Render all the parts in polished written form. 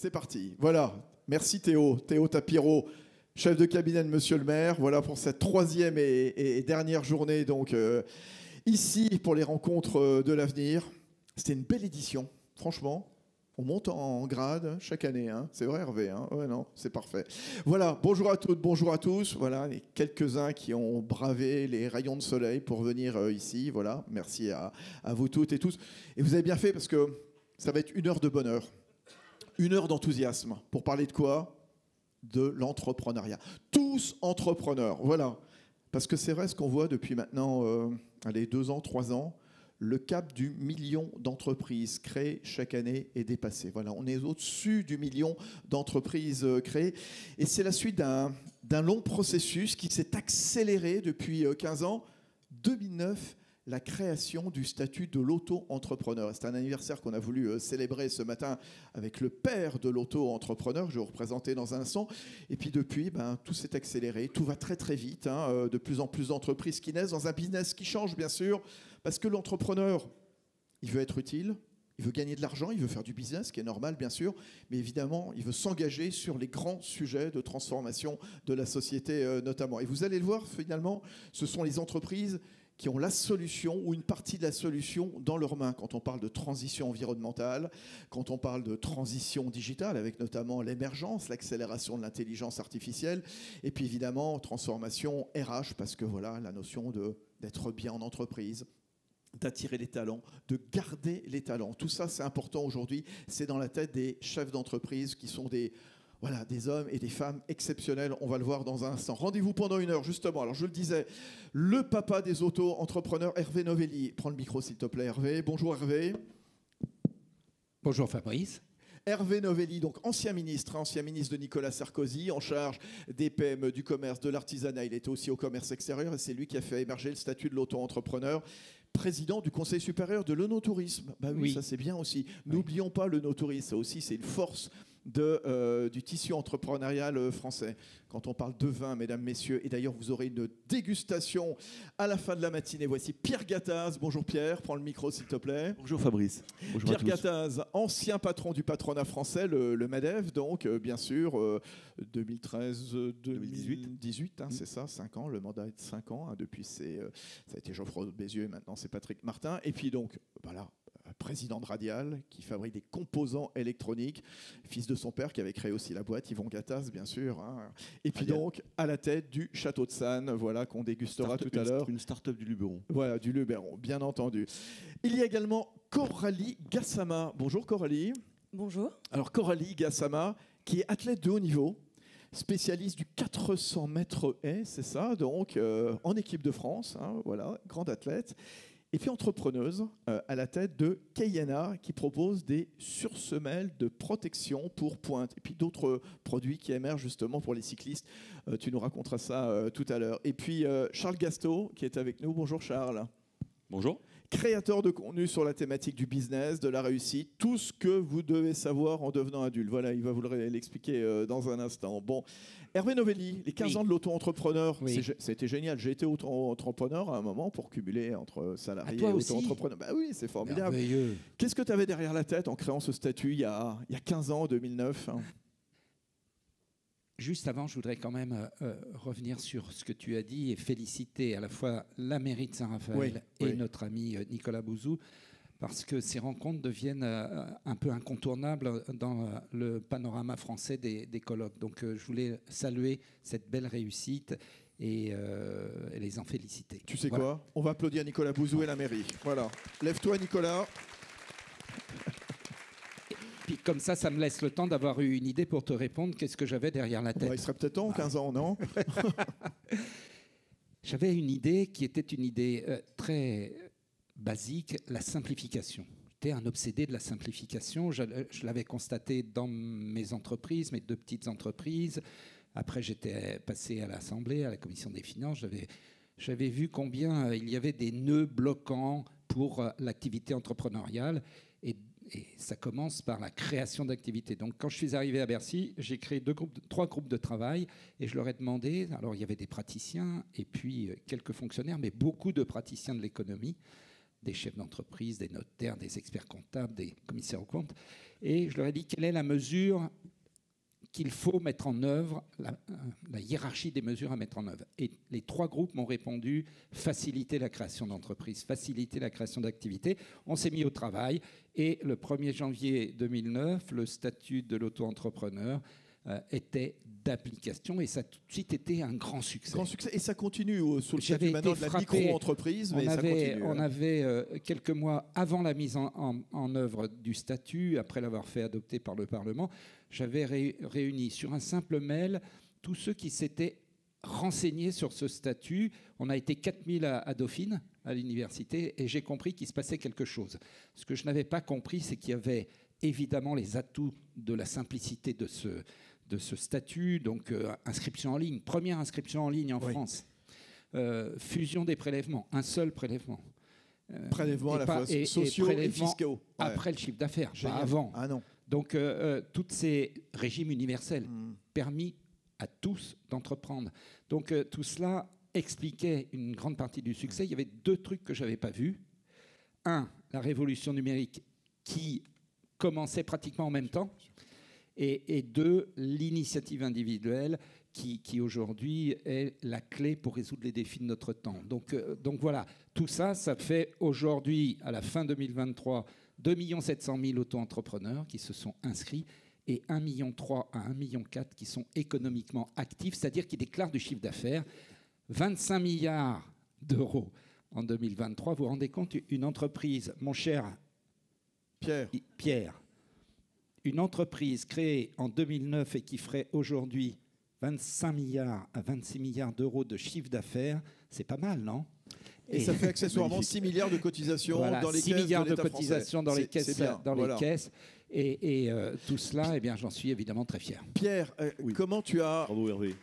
c'est parti. Voilà, merci Théo Tapiro, chef de cabinet de Monsieur le maire. Voilà pour cette troisième et dernière journée donc ici pour les rencontres de l'avenir. C'était une belle édition, franchement. On monte en grade chaque année, hein. C'est vrai Hervé, hein. Ouais, non, c'est parfait. Voilà, bonjour à toutes, bonjour à tous. Voilà, les quelques-uns qui ont bravé les rayons de soleil pour venir ici. Voilà, merci à vous toutes et tous. Et vous avez bien fait parce que ça va être une heure de bonheur, une heure d'enthousiasme. Pour parler de quoi ? De l'entrepreneuriat. Tous entrepreneurs, voilà. Parce que c'est vrai ce qu'on voit depuis maintenant, 2 ans, 3 ans. Le cap du million d'entreprises créées chaque année est dépassé. Voilà, on est au-dessus du million d'entreprises créées. Et c'est la suite d'un long processus qui s'est accéléré depuis 15 ans. 2009, la création du statut de l'auto-entrepreneur. C'est un anniversaire qu'on a voulu célébrer ce matin avec le père de l'auto-entrepreneur, je vais vous représenter dans un instant. Et puis depuis, tout s'est accéléré, tout va très très vite, hein, de plus en plus d'entreprises qui naissent dans un business qui change bien sûr, parce que l'entrepreneur, il veut être utile, il veut gagner de l'argent, il veut faire du business, ce qui est normal bien sûr, mais évidemment, il veut s'engager sur les grands sujets de transformation de la société notamment. Et vous allez le voir, finalement, ce sont les entreprises qui ont la solution ou une partie de la solution dans leurs mains quand on parle de transition environnementale, quand on parle de transition digitale, avec notamment l'émergence, l'accélération de l'intelligence artificielle, et puis évidemment transformation RH, parce que voilà la notion d'être bien en entreprise, d'attirer les talents, de garder les talents. Tout ça, c'est important aujourd'hui. C'est dans la tête des chefs d'entreprise qui sont des hommes et des femmes exceptionnels. On va le voir dans un instant. Rendez-vous pendant une heure, justement. Alors, je le disais, le papa des auto-entrepreneurs, Hervé Novelli. Prends le micro, s'il te plaît, Hervé. Bonjour, Hervé. Bonjour, Fabrice. Hervé Novelli, donc ancien ministre de Nicolas Sarkozy, en charge des PME, du commerce, de l'artisanat. Il était aussi au commerce extérieur et c'est lui qui a fait émerger le statut de l'auto-entrepreneur. Président du Conseil supérieur de l'œnotourisme. Oui, ça c'est bien aussi. N'oublions pas l'œnotourisme, ça aussi c'est une force du tissu entrepreneurial français. Quand on parle de vin, mesdames, messieurs, et d'ailleurs vous aurez une dégustation à la fin de la matinée. Voici Pierre Gattaz. Bonjour Pierre, prends le micro s'il te plaît. Bonjour Fabrice. Bonjour Pierre Gattaz, ancien patron du patronat français, le MEDEF, donc bien sûr, 2013-2018, hein, c'est ça, 5 ans, le mandat est de 5 ans, hein, depuis ça a été Geoffroy Bézieux et maintenant c'est Patrick Martin. Et puis donc, voilà, président de Radial, qui fabrique des composants électroniques, fils de son père qui avait créé aussi la boîte, Yvon Gattaz, bien sûr. Hein. Et puis donc, à la tête du Château de Sannes, voilà, qu'on dégustera tout à l'heure. Une start-up du Luberon. Voilà, du Luberon, bien entendu. Il y a également Coralie Gassama. Bonjour Coralie. Bonjour. Alors Coralie Gassama, qui est athlète de haut niveau, spécialiste du 400 mètres haies, c'est ça, donc en équipe de France, hein, voilà, grande athlète. Et puis entrepreneuse à la tête de Kayana qui propose des sursemelles de protection pour pointe. Et puis d'autres produits qui émergent justement pour les cyclistes. Tu nous raconteras ça tout à l'heure. Et puis Charles Gasto qui est avec nous. Bonjour Charles. Bonjour. Créateur de contenu sur la thématique du business, de la réussite, tout ce que vous devez savoir en devenant adulte. Voilà, il va vous l'expliquer dans un instant. Bon, Hervé Novelli, les 15 ans de l'auto-entrepreneur, c'était génial. J'ai été auto-entrepreneur à un moment pour cumuler entre salarié et auto-entrepreneur. Bah oui, c'est formidable. Merveilleux. Qu'est-ce que tu avais derrière la tête en créant ce statut il y a 15 ans, 2009 hein? Juste avant, je voudrais quand même revenir sur ce que tu as dit et féliciter à la fois la mairie de Saint-Raphaël et notre ami Nicolas Bouzou, parce que ces rencontres deviennent un peu incontournables dans le panorama français des colloques. Donc je voulais saluer cette belle réussite et les en féliciter. Tu sais quoi ? On va applaudir Nicolas Bouzou et la mairie. Voilà. Lève-toi Nicolas. Puis comme ça me laisse le temps d'avoir eu une idée pour te répondre. Qu'est-ce que j'avais derrière la tête ? Il serait peut-être temps, 15 ans, non ? J'avais une idée qui était une idée très basique, la simplification. J'étais un obsédé de la simplification. Je l'avais constaté dans mes entreprises, mes 2 petites entreprises. Après, j'étais passé à l'Assemblée, à la Commission des finances. J'avais vu combien il y avait des nœuds bloquants pour l'activité entrepreneuriale. Et ça commence par la création d'activités. Donc, quand je suis arrivé à Bercy, j'ai créé 3 groupes de travail et je leur ai demandé, alors il y avait des praticiens et puis quelques fonctionnaires, mais beaucoup de praticiens de l'économie, des chefs d'entreprise, des notaires, des experts comptables, des commissaires aux comptes. Et je leur ai dit quelle est la mesure qu'il faut mettre en œuvre, la hiérarchie des mesures à mettre en œuvre. Et les 3 groupes m'ont répondu faciliter la création d'entreprises, faciliter la création d'activités. On s'est mis au travail et le 1er janvier 2009, le statut de l'auto-entrepreneur était d'application et ça a tout de suite été un grand succès. Grand succès. Et ça continue sous le J'avais statut maintenant de été la frappé. micro-entreprise, mais ça continue. On avait quelques mois avant la mise en œuvre du statut, après l'avoir fait adopter par le Parlement, j'avais réuni sur un simple mail tous ceux qui s'étaient renseignés sur ce statut. On a été 4000 à Dauphine, à l'université, et j'ai compris qu'il se passait quelque chose. Ce que je n'avais pas compris, c'est qu'il y avait évidemment les atouts de la simplicité de ce statut, donc inscription en ligne, première inscription en ligne en France, fusion des prélèvements, un seul prélèvement. Prélèvements à la fois sociaux et fiscaux. Ouais. Après le chiffre d'affaires, pas Génial. avant. Ah non. Donc, tous ces régimes universels permis à tous d'entreprendre. Donc, tout cela expliquait une grande partie du succès. Il y avait 2 trucs que je n'avais pas vus. Un, la révolution numérique qui commençait pratiquement en même temps. Et 2, l'initiative individuelle qui aujourd'hui est la clé pour résoudre les défis de notre temps. Donc voilà, tout ça, ça fait aujourd'hui, à la fin 2023, 2 700 000 auto-entrepreneurs qui se sont inscrits et 1,3 million à 1,4 million qui sont économiquement actifs, c'est-à-dire qui déclarent du chiffre d'affaires. 25 milliards d'euros en 2023. Vous vous rendez compte, une entreprise, mon cher Pierre, une entreprise créée en 2009 et qui ferait aujourd'hui 25 milliards à 26 milliards d'euros de chiffre d'affaires, c'est pas mal, non ? Et ça fait accessoirement 6 milliards de cotisations dans les 6 caisses milliards de de l'État cotisations dans les caisses. Voilà. Et tout cela, eh bien, j'en suis évidemment très fier. Pierre, comment tu as... Bravo Hervé.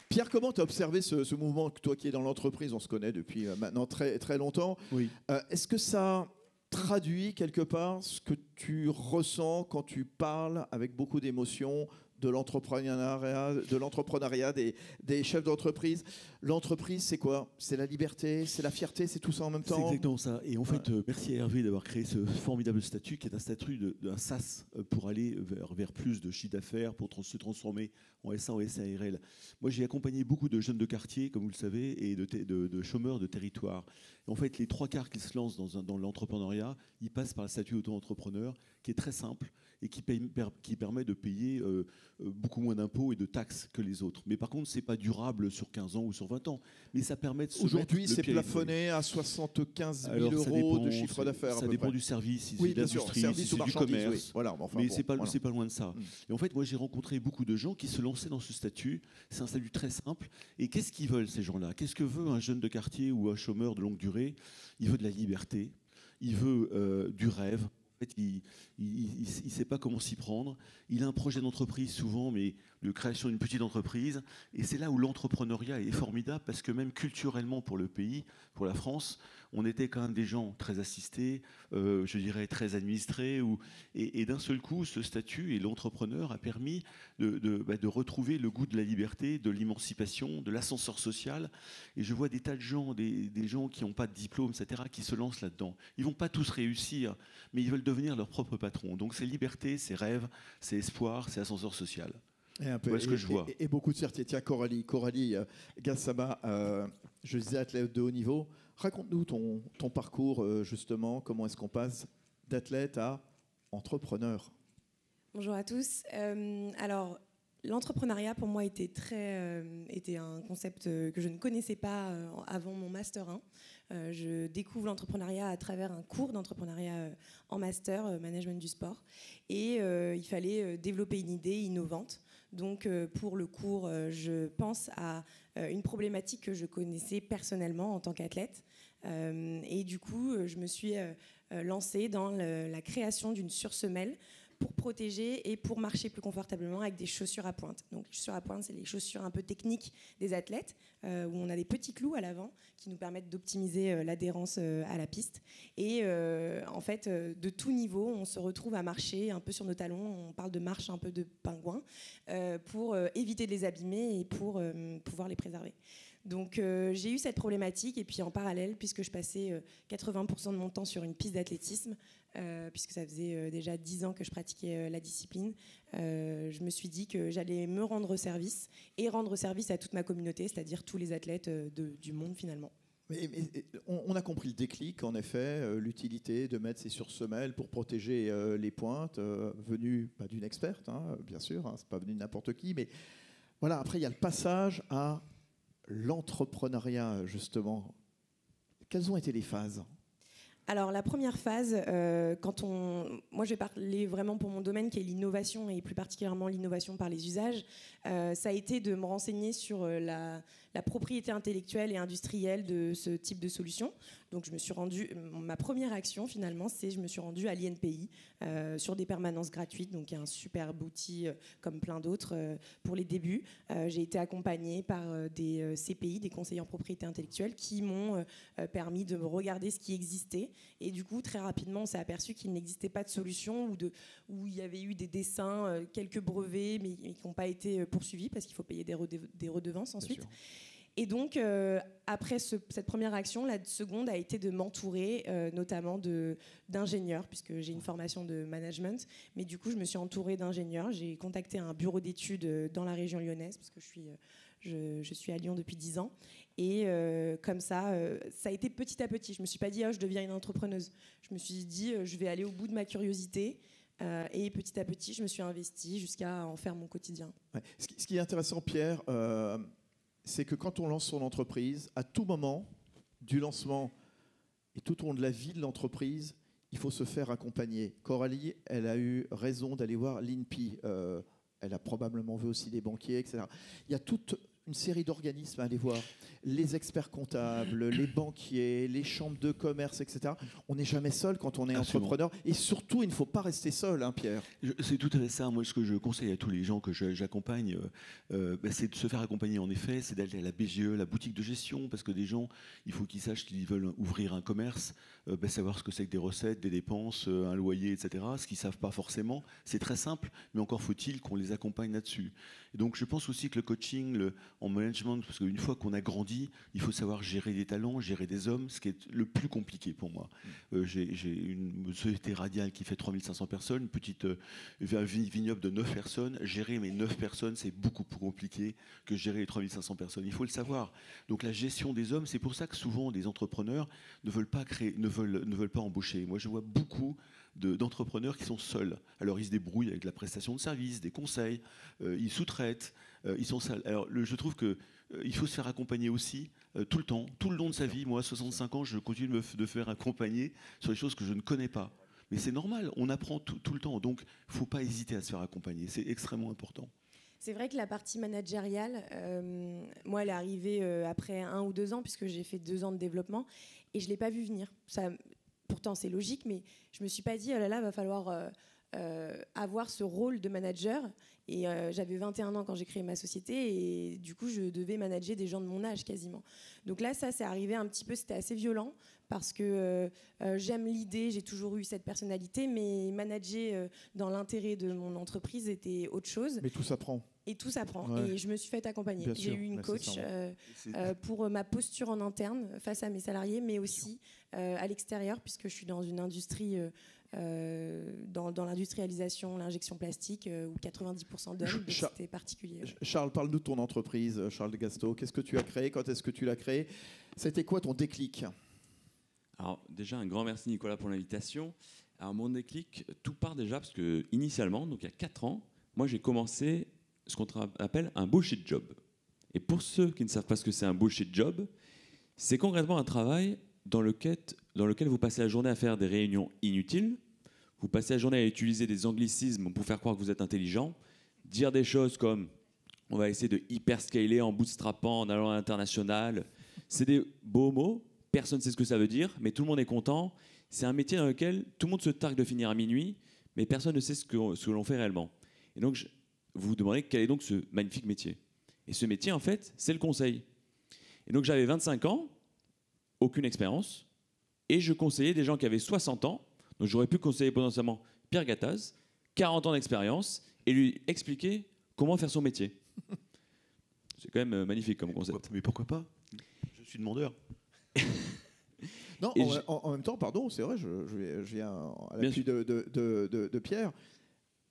Pierre, comment tu as observé ce mouvement, toi qui es dans l'entreprise, on se connaît depuis maintenant très, très longtemps. Oui. Est-ce que ça traduit quelque part ce que tu ressens quand tu parles avec beaucoup d'émotion de l'entrepreneuriat, des chefs d'entreprise? L'entreprise, c'est quoi? C'est la liberté, c'est la fierté, c'est tout ça en même temps? C'est exactement ça. Et en fait, merci à Hervé d'avoir créé ce formidable statut qui est un statut d'un SaaS pour aller vers plus de chiffre d'affaires, pour se transformer en SA, en SARL. Moi, j'ai accompagné beaucoup de jeunes de quartier, comme vous le savez, et de chômeurs de territoire. Et en fait, les 3/4 qui se lancent dans l'entrepreneuriat, ils passent par le statut auto-entrepreneur, qui est très simple et qui permet de payer beaucoup moins d'impôts et de taxes que les autres. Mais par contre, ce n'est pas durable sur 15 ans ou sur 20 ans. Mais ça permet de se Aujourd'hui, mettre le c'est pied à l'étrier. plafonné à 75 000 Alors, ça euros dépend, de chiffre d'affaires. Ça dépend du service, si oui, c'est de l'industrie, si c'est du commerce. Oui. Voilà, enfin, mais bon, c'est pas loin de ça. Et en fait, moi, j'ai rencontré beaucoup de gens qui se lançaient dans ce statut. C'est un statut très simple. Et qu'est-ce qu'ils veulent, ces gens-là? Qu'est-ce que veut un jeune de quartier ou un chômeur de longue durée? Il veut de la liberté. Il veut du rêve. En fait, il ne sait pas comment s'y prendre. Il a un projet d'entreprise souvent, mais de création d'une petite entreprise. Et c'est là où l'entrepreneuriat est formidable, parce que même culturellement pour le pays, pour la France, on était quand même des gens très assistés, je dirais très administrés. Et d'un seul coup, ce statut et l'entrepreneur a permis de retrouver le goût de la liberté, de l'émancipation, de l'ascenseur social. Et je vois des tas de gens, des gens qui n'ont pas de diplôme, etc., qui se lancent là-dedans. Ils ne vont pas tous réussir, mais ils veulent devenir leur propre patron. Donc c'est liberté, c'est rêve, c'est espoir, c'est ascenseur social. Voilà ce que je vois. Et beaucoup de fierté. Tiens, Coralie Gassama, je disais athlète de haut niveau. Raconte-nous ton parcours, justement. Comment est-ce qu'on passe d'athlète à entrepreneur? Bonjour à tous. Alors, l'entrepreneuriat, pour moi, était un concept que je ne connaissais pas avant mon Master 1. Je découvre l'entrepreneuriat à travers un cours d'entrepreneuriat en Master, Management du sport. Et il fallait développer une idée innovante. Donc, pour le cours, je pense à une problématique que je connaissais personnellement en tant qu'athlète. Et du coup, je me suis lancée dans la création d'une sursemelle pour protéger et pour marcher plus confortablement avec des chaussures à pointe. Donc, les chaussures à pointe, c'est les chaussures un peu techniques des athlètes, où on a des petits clous à l'avant qui nous permettent d'optimiser l'adhérence à la piste. Et en fait, de tout niveau, on se retrouve à marcher un peu sur nos talons. On parle de marche un peu de pingouin pour éviter de les abîmer et pour pouvoir les préserver. Donc j'ai eu cette problématique et puis en parallèle, puisque je passais 80% de mon temps sur une piste d'athlétisme, puisque ça faisait déjà 10 ans que je pratiquais la discipline, je me suis dit que j'allais me rendre service et rendre service à toute ma communauté, c'est-à-dire tous les athlètes du monde finalement. Mais on a compris le déclic, en effet, l'utilité de mettre ces sursemelles pour protéger les pointes, venues pas d'une experte, hein, bien sûr, hein, c'est pas venu de n'importe qui, mais voilà, après il y a le passage à l'entrepreneuriat, justement. Quelles ont été les phases ? Alors la première phase, moi je vais parler vraiment pour mon domaine qui est l'innovation et plus particulièrement l'innovation par les usages, ça a été de me renseigner sur la propriété intellectuelle et industrielle de ce type de solution. Donc je me suis rendue, ma première action finalement, je me suis rendue à l'INPI sur des permanences gratuites, donc il y a un superbe outil comme plein d'autres pour les débuts. J'ai été accompagnée par des CPI, des conseillers en propriété intellectuelle, qui m'ont permis de regarder ce qui existait. Et du coup, très rapidement, on s'est aperçu qu'il n'existait pas de solution où il y avait eu des dessins, quelques brevets, mais qui n'ont pas été poursuivis parce qu'il faut payer des redevances ensuite. Et donc, après cette première action, la seconde a été de m'entourer notamment d'ingénieurs, puisque j'ai une formation de management. Mais du coup, je me suis entourée d'ingénieurs. J'ai contacté un bureau d'études dans la région lyonnaise, parce que je suis à Lyon depuis 10 ans. Et comme ça a été petit à petit. Je ne me suis pas dit, je deviens une entrepreneuse. Je me suis dit, je vais aller au bout de ma curiosité. Et petit à petit, je me suis investie jusqu'à en faire mon quotidien. Ouais. Ce qui est intéressant, Pierre, c'est que quand on lance son entreprise, à tout moment du lancement et tout au long de la vie de l'entreprise, il faut se faire accompagner. Coralie, elle a eu raison d'aller voir l'INPI. Elle a probablement vu aussi des banquiers, etc. Il y a toute une série d'organismes à aller voir. Les experts comptables, les banquiers, les chambres de commerce, etc. On n'est jamais seul quand on est entrepreneur. Et surtout, il ne faut pas rester seul, hein, Pierre. C'est tout à fait ça. Moi, ce que je conseille à tous les gens que j'accompagne, c'est de se faire accompagner, en effet. C'est d'aller à la BGE, la boutique de gestion, parce que des gens, il faut qu'ils sachent qu'ils veulent ouvrir un commerce, savoir ce que c'est que des recettes, des dépenses, un loyer, etc. Ce qu'ils ne savent pas forcément. C'est très simple, mais encore faut-il qu'on les accompagne là-dessus. Et donc, je pense aussi que le coaching, en management, parce qu'une fois qu'on a grandi, il faut savoir gérer des talents, gérer des hommes, ce qui est le plus compliqué pour moi. J'ai une société radiale qui fait 3500 personnes, une petite vignoble de 9 personnes. Gérer mes 9 personnes, c'est beaucoup plus compliqué que gérer les 3500 personnes. Il faut le savoir. Donc la gestion des hommes, c'est pour ça que souvent des entrepreneurs ne veulent pas embaucher. Moi, je vois beaucoup d'entrepreneurs qui sont seuls. Alors ils se débrouillent avec la prestation de services, des conseils, ils sous-traitent, ils sont seuls. Alors je trouve que il faut se faire accompagner aussi tout le temps, tout le long de sa vie. Moi, à 65 ans, je continue de faire accompagner sur les choses que je ne connais pas. Mais c'est normal, on apprend tout le temps. Donc, il ne faut pas hésiter à se faire accompagner. C'est extrêmement important. C'est vrai que la partie managériale, moi, elle est arrivée après 1 ou 2 ans, puisque j'ai fait 2 ans de développement, et je ne l'ai pas vu venir. Pourtant, c'est logique, mais je ne me suis pas dit, oh là là, il va falloir avoir ce rôle de manager. Et j'avais 21 ans quand j'ai créé ma société, et du coup, je devais manager des gens de mon âge quasiment. Donc là, ça, c'est arrivé un petit peu, c'était assez violent, parce que j'aime l'idée, j'ai toujours eu cette personnalité, mais manager dans l'intérêt de mon entreprise était autre chose. Mais tout s'apprend. Et tout s'apprend. Ouais. Et je me suis fait accompagner. Bien j'ai sûr, eu une coach pour ma posture en interne face à mes salariés, mais aussi à l'extérieur, puisque je suis dans une industrie, dans l'industrialisation, l'injection plastique, où 90% d'hommes, donc c'était particulier. Charles, parle-nous de ton entreprise, Charles de Gasto. Qu'est-ce que tu as créé? Quand est-ce que tu l'as créé? C'était quoi ton déclic? Alors déjà, un grand merci Nicolas pour l'invitation. Alors mon déclic, tout part déjà parce que initialement, donc il y a 4 ans, moi j'ai commencé ce qu'on appelle un bullshit job. Et pour ceux qui ne savent pas ce que c'est un bullshit job, c'est concrètement un travail dans lequel vous passez la journée à faire des réunions inutiles, vous passez la journée à utiliser des anglicismes pour faire croire que vous êtes intelligent, dire des choses comme on va essayer de hyper-scaler en bootstrappant, en allant à l'international. C'est des beaux mots, personne ne sait ce que ça veut dire, mais tout le monde est content. C'est un métier dans lequel tout le monde se targue de finir à minuit, mais personne ne sait ce que l'on fait réellement. Et donc, vous vous demandez quel est donc ce magnifique métier. Et ce métier, en fait, c'est le conseil. Et donc, j'avais 25 ans, aucune expérience, et je conseillais des gens qui avaient 60 ans. Donc, j'aurais pu conseiller potentiellement Pierre Gattaz, 40 ans d'expérience, et lui expliquer comment faire son métier. C'est quand même magnifique comme concept. Mais pourquoi pas? Je suis demandeur. Non, Et en même temps, pardon, c'est vrai, je viens à Bien l'appui de Pierre,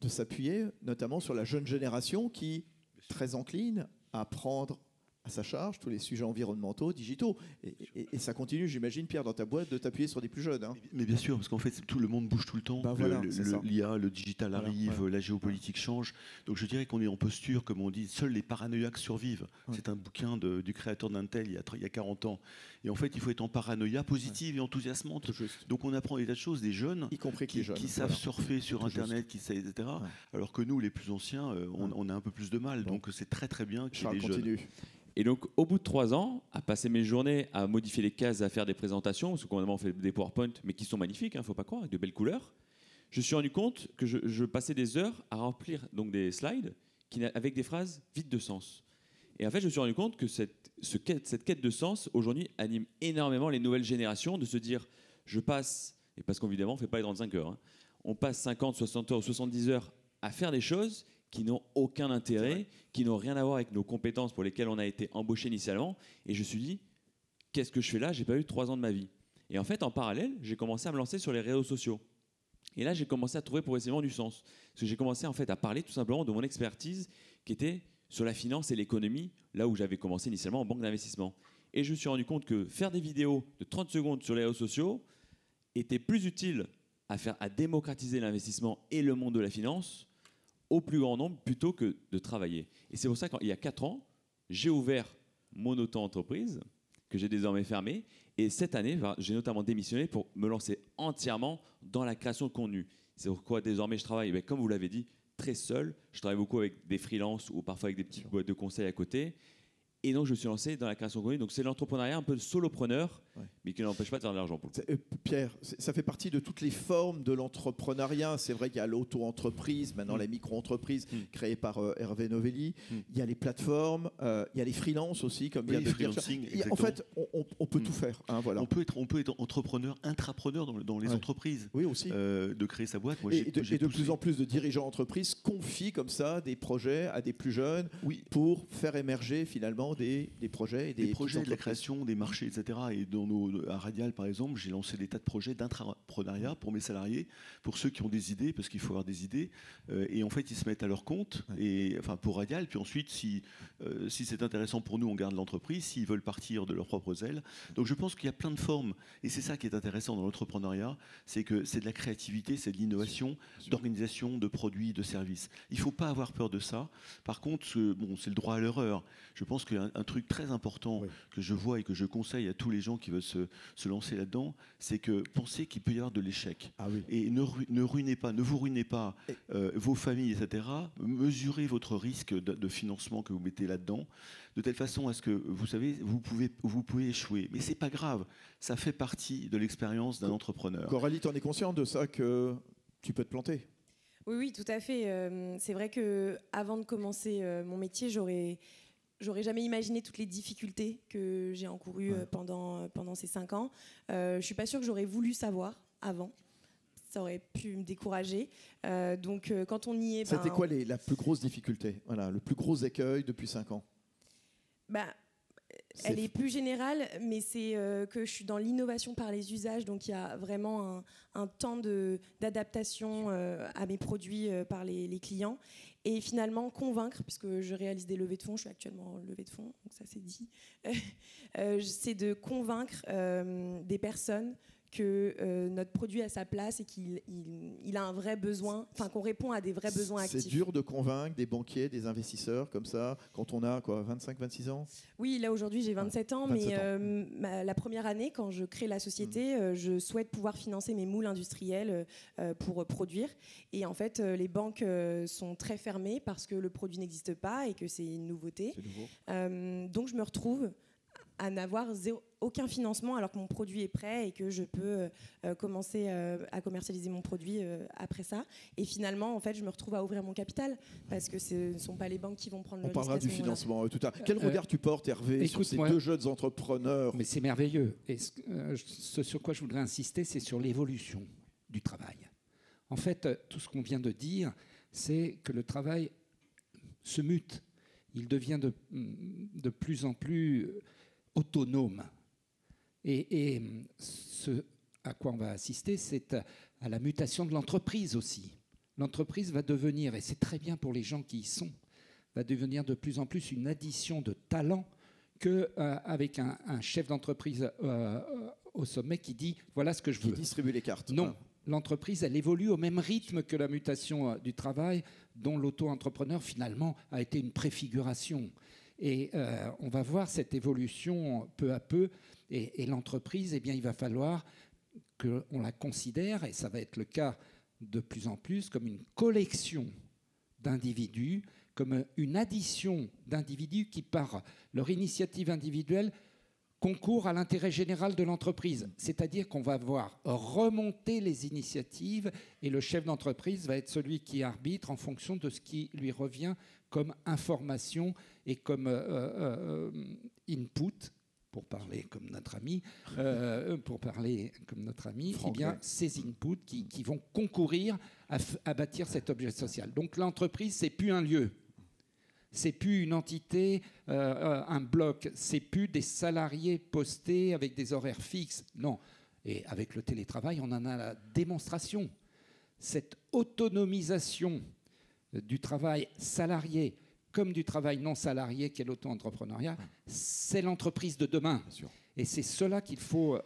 de s'appuyer notamment sur la jeune génération qui est très encline à prendre à sa charge tous les sujets environnementaux, digitaux. Et ça continue, j'imagine, Pierre, dans ta boîte, de t'appuyer sur des plus jeunes. Hein. Mais bien sûr, parce qu'en fait, tout le monde bouge tout le temps. Ben voilà, L'IA, le digital arrive, voilà. la géopolitique change. Donc je dirais qu'on est en posture, comme on dit, seuls les paranoïaques survivent. Ouais. C'est un bouquin du créateur d'Intel il y a 40 ans. Et en fait, il faut être en paranoïa positive et enthousiasmante. Tout juste. Donc on apprend des tas de choses des jeunes Y compris que les jeunes. qui savent Voilà. surfer sur Tout Internet, qui savent, etc. Ouais. Alors que nous, les plus anciens, on a un peu plus de mal. Bon. Donc c'est très très bien qu'il y ait Charles, des jeunes. continue. Et donc, au bout de 3 ans, à passer mes journées à modifier les cases, à faire des présentations, parce qu'on fait des PowerPoint, mais qui sont magnifiques, il ne faut pas croire, avec de belles couleurs, je me suis rendu compte que je passais des heures à remplir donc, des slides avec des phrases vides de sens. Et en fait, je me suis rendu compte que cette quête de sens, aujourd'hui, anime énormément les nouvelles générations, de se dire, je passe, et parce qu'évidemment, on ne fait pas les 35 heures, hein, on passe 50, 60 heures ou 70 heures à faire des choses qui n'ont aucun intérêt, qui n'ont rien à voir avec nos compétences pour lesquelles on a été embauché initialement. Et je me suis dit, qu'est-ce que je fais là? J'ai pas eu 3 ans de ma vie. Et en fait, en parallèle, j'ai commencé à me lancer sur les réseaux sociaux. Et là, j'ai commencé à trouver progressivement du sens. Parce que j'ai commencé en fait à parler tout simplement de mon expertise qui était sur la finance et l'économie, là où j'avais commencé initialement en banque d'investissement. Et je me suis rendu compte que faire des vidéos de 30 secondes sur les réseaux sociaux était plus utile à démocratiser l'investissement et le monde de la finance au plus grand nombre plutôt que de travailler. Et c'est pour ça qu'il y a 4 ans, j'ai ouvert mon auto-entreprise, que j'ai désormais fermée. Et cette année, j'ai notamment démissionné pour me lancer entièrement dans la création de contenu. C'est pourquoi désormais je travaille, comme vous l'avez dit, très seul. Je travaille beaucoup avec des freelances ou parfois avec des petites boîtes de conseils à côté. Et donc, je me suis lancé dans la création de contenu. Donc, c'est l'entrepreneuriat un peu de solopreneur, mais qui n'empêche pas de faire de l'argent pour le coup. Pierre, ça fait partie de toutes les formes de l'entrepreneuriat. C'est vrai qu'il y a l'auto-entreprise, maintenant la micro-entreprise créée par Hervé Novelli. Il y a les plateformes, il y a les freelances aussi, comme vient de dire. En fait, on peut tout faire. Hein, voilà. On peut être entrepreneur, intrapreneur dans les entreprises. Oui, aussi. De créer sa boîte. Moi, Et de plus en plus de dirigeants d'entreprise confient comme ça des projets à des plus jeunes pour faire émerger finalement des projets et des projets de la création, des marchés, etc. Et à Radial, par exemple, j'ai lancé des tas de projets d'intrapreneuriat pour mes salariés, pour ceux qui ont des idées, parce qu'il faut avoir des idées. Et en fait, ils se mettent à leur compte, pour Radial. Puis ensuite, si c'est intéressant pour nous, on garde l'entreprise. S'ils veulent partir de leurs propres ailes. Donc je pense qu'il y a plein de formes. Et c'est ça qui est intéressant dans l'entrepreneuriat, c'est que c'est de la créativité, c'est de l'innovation, d'organisation, de produits, de services. Il ne faut pas avoir peur de ça. Par contre, c'est le droit à l'erreur. Je pense qu'un truc très important que je vois et que je conseille à tous les gens qui veulent se lancer là-dedans, c'est que pensez qu'il peut y avoir de l'échec. Et ne vous ruinez pas vos familles, etc. Mesurez votre risque de financement que vous mettez là-dedans, de telle façon à ce que, vous savez, vous pouvez échouer. Mais c'est pas grave, ça fait partie de l'expérience d'un entrepreneur. Coralie, tu en es consciente de ça, que tu peux te planter? Oui, tout à fait. C'est vrai qu'avant de commencer mon métier, j'aurais jamais imaginé toutes les difficultés que j'ai encourues pendant ces 5 ans. Je suis pas sûre que j'aurais voulu savoir avant. Ça aurait pu me décourager. Donc, quand on y est... C'était quoi la plus grosse difficulté, le plus gros écueil depuis 5 ans? Elle est plus générale, mais c'est que je suis dans l'innovation par les usages, donc il y a vraiment un temps d'adaptation à mes produits par les clients. Et finalement, convaincre, puisque je réalise des levées de fonds, je suis actuellement en levée de fonds, donc ça c'est dit, c'est de convaincre des personnes que notre produit a sa place et qu'il a un vrai besoin, qu'on répond à des vrais besoins actifs. C'est dur de convaincre des banquiers, des investisseurs comme ça, quand on a 25-26 ans? Oui, là aujourd'hui j'ai 27 ans, mais la première année, quand je crée la société, je souhaite pouvoir financer mes moules industriels pour produire. Et en fait, les banques sont très fermées parce que le produit n'existe pas et que c'est une nouveauté. Donc je me retrouve à n'avoir aucun financement alors que mon produit est prêt et que je peux commencer à commercialiser mon produit après ça. Et finalement, en fait, je me retrouve à ouvrir mon capital parce que ce ne sont pas les banques qui vont prendre le risque. On parlera du financement tout à l'heure. Quel regard tu portes, Hervé, sur ces deux jeunes entrepreneurs? Mais c'est merveilleux. Et ce sur quoi je voudrais insister, c'est sur l'évolution du travail. En fait, tout ce qu'on vient de dire, c'est que le travail se mute. il devient de plus en plus autonome. Et ce à quoi on va assister, c'est à la mutation de l'entreprise aussi. L'entreprise va devenir, et c'est très bien pour les gens qui y sont, va devenir de plus en plus une addition de talents qu'avec un chef d'entreprise au sommet qui dit « voilà ce que je veux ». Qui distribue les cartes. Non, l'entreprise, elle évolue au même rythme que la mutation du travail, dont l'auto-entrepreneur, finalement, a été une préfiguration. Et on va voir cette évolution peu à peu. Et l'entreprise, eh bien, il va falloir qu'on la considère, et ça va être le cas de plus en plus, comme une collection d'individus, comme une addition d'individus qui, par leur initiative individuelle, concourent à l'intérêt général de l'entreprise. C'est-à-dire qu'on va voir remonter les initiatives et le chef d'entreprise va être celui qui arbitre en fonction de ce qui lui revient comme information et comme input, pour parler comme notre ami, eh bien, ces inputs qui vont concourir à bâtir cet objet social. Donc l'entreprise, c'est plus un lieu. C'est plus une entité, un bloc. C'est plus des salariés postés avec des horaires fixes. Non. Et avec le télétravail, on en a la démonstration. Cette autonomisation du travail salarié comme du travail non salarié, qui est l'auto-entrepreneuriat, c'est l'entreprise de demain. Et c'est cela qu'il faut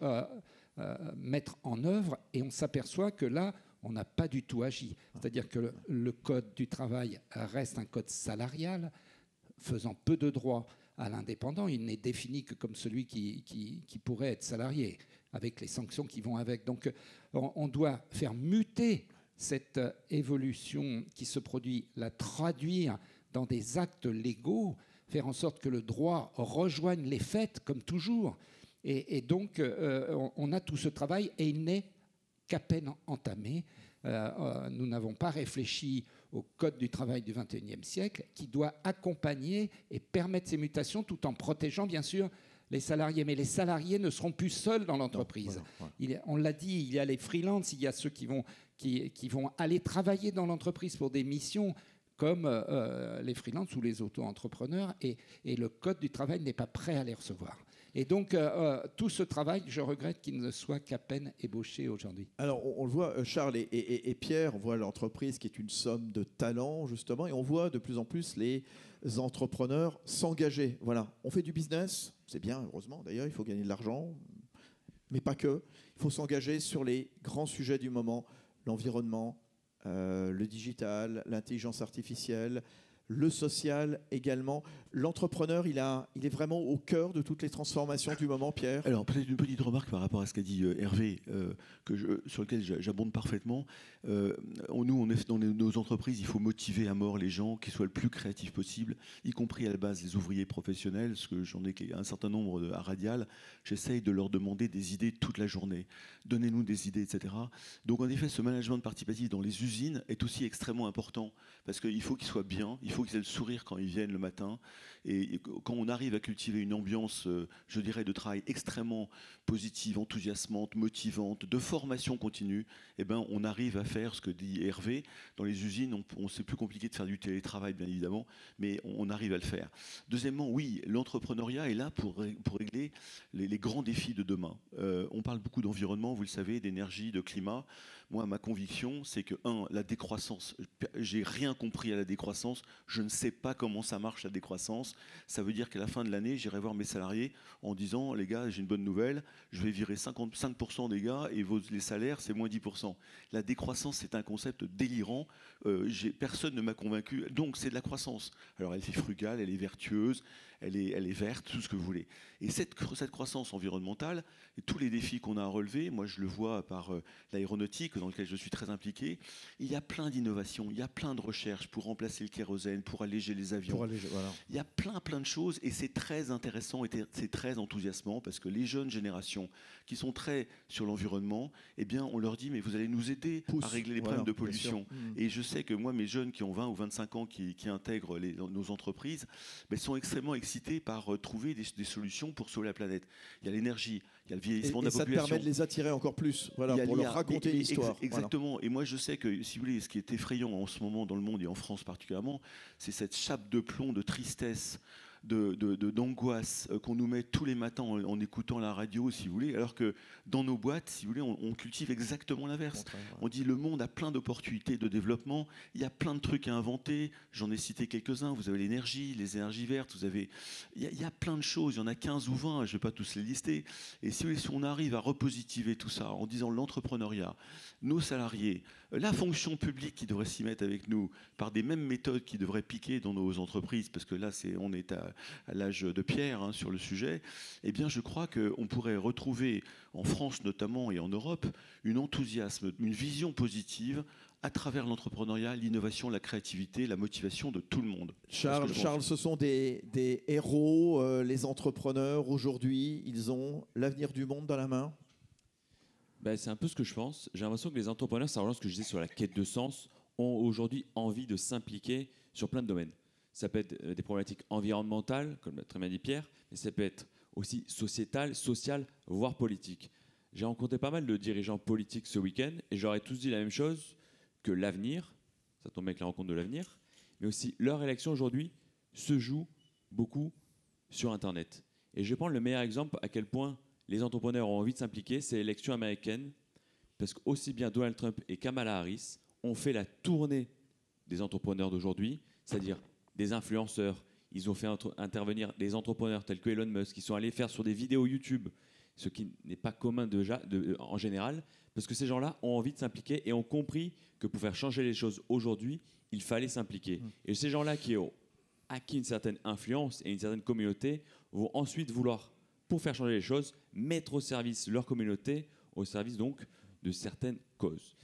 mettre en œuvre. Et on s'aperçoit que là, on n'a pas du tout agi. C'est-à-dire que le code du travail reste un code salarial, faisant peu de droits à l'indépendant. Il n'est défini que comme celui qui pourrait être salarié, avec les sanctions qui vont avec. Donc on doit faire muter cette évolution qui se produit, la traduire dans des actes légaux, faire en sorte que le droit rejoigne les faits, comme toujours. Et donc on a tout ce travail, et il n'est qu'à peine entamé. Nous n'avons pas réfléchi au code du travail du XXIe siècle qui doit accompagner et permettre ces mutations tout en protégeant bien sûr les salariés. Mais les salariés ne seront plus seuls dans l'entreprise. On l'a dit, il y a les freelances, il y a ceux qui vont aller travailler dans l'entreprise pour des missions comme les freelances ou les auto-entrepreneurs, et le code du travail n'est pas prêt à les recevoir. Et donc, tout ce travail, je regrette qu'il ne soit qu'à peine ébauché aujourd'hui. Alors, on le voit, Charles et Pierre, on voit l'entreprise qui est une somme de talents, justement, et on voit de plus en plus les entrepreneurs s'engager. Voilà, on fait du business, c'est bien, heureusement, d'ailleurs, il faut gagner de l'argent, mais pas que. Il faut s'engager sur les grands sujets du moment, l'environnement, le digital, l'intelligence artificielle, le social également. L'entrepreneur, il est vraiment au cœur de toutes les transformations du moment, Pierre. Alors, peut-être une petite remarque par rapport à ce qu'a dit Hervé, sur lequel j'abonde parfaitement. Nous, on est dans nos entreprises, il faut motiver à mort les gens, qu'ils soient le plus créatifs possible, y compris à la base les ouvriers professionnels, parce que j'en ai un certain nombre à Radial. J'essaye de leur demander des idées toute la journée. Donnez-nous des idées, etc. Donc, en effet, ce management participatif dans les usines est aussi extrêmement important, parce qu'il faut qu'ils soient bien, il faut qu'ils aient le sourire quand ils viennent le matin. Et quand on arrive à cultiver une ambiance, je dirais, de travail extrêmement positive, enthousiasmante, motivante, de formation continue, eh ben, on arrive à faire ce que dit Hervé. Dans les usines, c'est plus compliqué de faire du télétravail, bien évidemment, mais on arrive à le faire. Deuxièmement, oui, l'entrepreneuriat est là pour régler les grands défis de demain. On parle beaucoup d'environnement, vous le savez, d'énergie, de climat. Moi, ma conviction, c'est que, la décroissance, j'ai rien compris à la décroissance, je ne sais pas comment ça marche la décroissance. Ça veut dire qu'à la fin de l'année, j'irai voir mes salariés en disant, les gars, j'ai une bonne nouvelle, je vais virer 55% des gars et les salaires, c'est moins 10%. La décroissance, c'est un concept délirant, personne ne m'a convaincu, donc c'est de la croissance. Alors elle est frugale, elle est vertueuse, elle est verte, tout ce que vous voulez. Et cette croissance environnementale, et tous les défis qu'on a à relever, moi je le vois par l'aéronautique, dans lequel je suis très impliqué, il y a plein d'innovations, il y a plein de recherches pour remplacer le kérosène, pour alléger les avions. Voilà. Il y a plein de choses, et c'est très intéressant et c'est très enthousiasmant, parce que les jeunes générations qui sont très sur l'environnement, eh bien on leur dit, mais vous allez nous aider à régler les problèmes de pollution. Et je sais que moi, mes jeunes qui ont 20 ou 25 ans, qui intègrent nos entreprises, sont extrêmement excités excité par trouver des solutions pour sauver la planète. Il y a l'énergie, il y a le vieillissement de Et la ça te population. permet de les attirer encore plus, voilà, Il y a pour leur l'IA. raconter l'histoire. Exactement. Et moi, je sais que, si vous voulez, ce qui est effrayant en ce moment dans le monde et en France particulièrement, c'est cette chape de plomb, de tristesse, d'angoisse qu'on nous met tous les matins en écoutant la radio, si vous voulez, alors que dans nos boîtes, si vous voulez, on cultive exactement l'inverse. On dit le monde a plein d'opportunités de développement, il y a plein de trucs à inventer, j'en ai cité quelques-uns, vous avez l'énergie, les énergies vertes, il y a plein de choses, il y en a 15 ou 20, je ne vais pas tous les lister, et si on arrive à repositiver tout ça en disant l'entrepreneuriat, nos salariés, la fonction publique qui devrait s'y mettre avec nous, par des mêmes méthodes qui devraient piquer dans nos entreprises, parce que là, on est à l'âge de pierre sur le sujet, eh bien, je crois qu'on pourrait retrouver, en France notamment et en Europe, un enthousiasme, une vision positive à travers l'entrepreneuriat, l'innovation, la créativité, la motivation de tout le monde. Charles, ce sont des héros, les entrepreneurs. Aujourd'hui, ils ont l'avenir du monde dans la main. C'est un peu ce que je pense. J'ai l'impression que les entrepreneurs, ça rejoint ce que je disais sur la quête de sens, ont aujourd'hui envie de s'impliquer sur plein de domaines. Ça peut être des problématiques environnementales, comme l'a très bien dit Pierre, mais ça peut être aussi sociétales, sociales, voire politiques. J'ai rencontré pas mal de dirigeants politiques ce week-end et j'aurais tous dit la même chose, que l'avenir, ça tombe avec la rencontre de l'avenir, mais aussi leur élection aujourd'hui se joue beaucoup sur Internet. Et je vais prendre le meilleur exemple à quel point les entrepreneurs ont envie de s'impliquer, c'est l'élection américaine, parce qu'aussi bien Donald Trump et Kamala Harris ont fait la tournée des entrepreneurs d'aujourd'hui, c'est-à-dire des influenceurs. Ils ont fait intervenir des entrepreneurs tels que Elon Musk, qui sont allés faire sur des vidéos YouTube, ce qui n'est pas commun en général, parce que ces gens-là ont envie de s'impliquer et ont compris que pour faire changer les choses aujourd'hui, il fallait s'impliquer. Et ces gens-là qui ont acquis une certaine influence et une certaine communauté vont ensuite vouloir, pour faire changer les choses, mettre au service leur communauté, au service donc de certaines causes.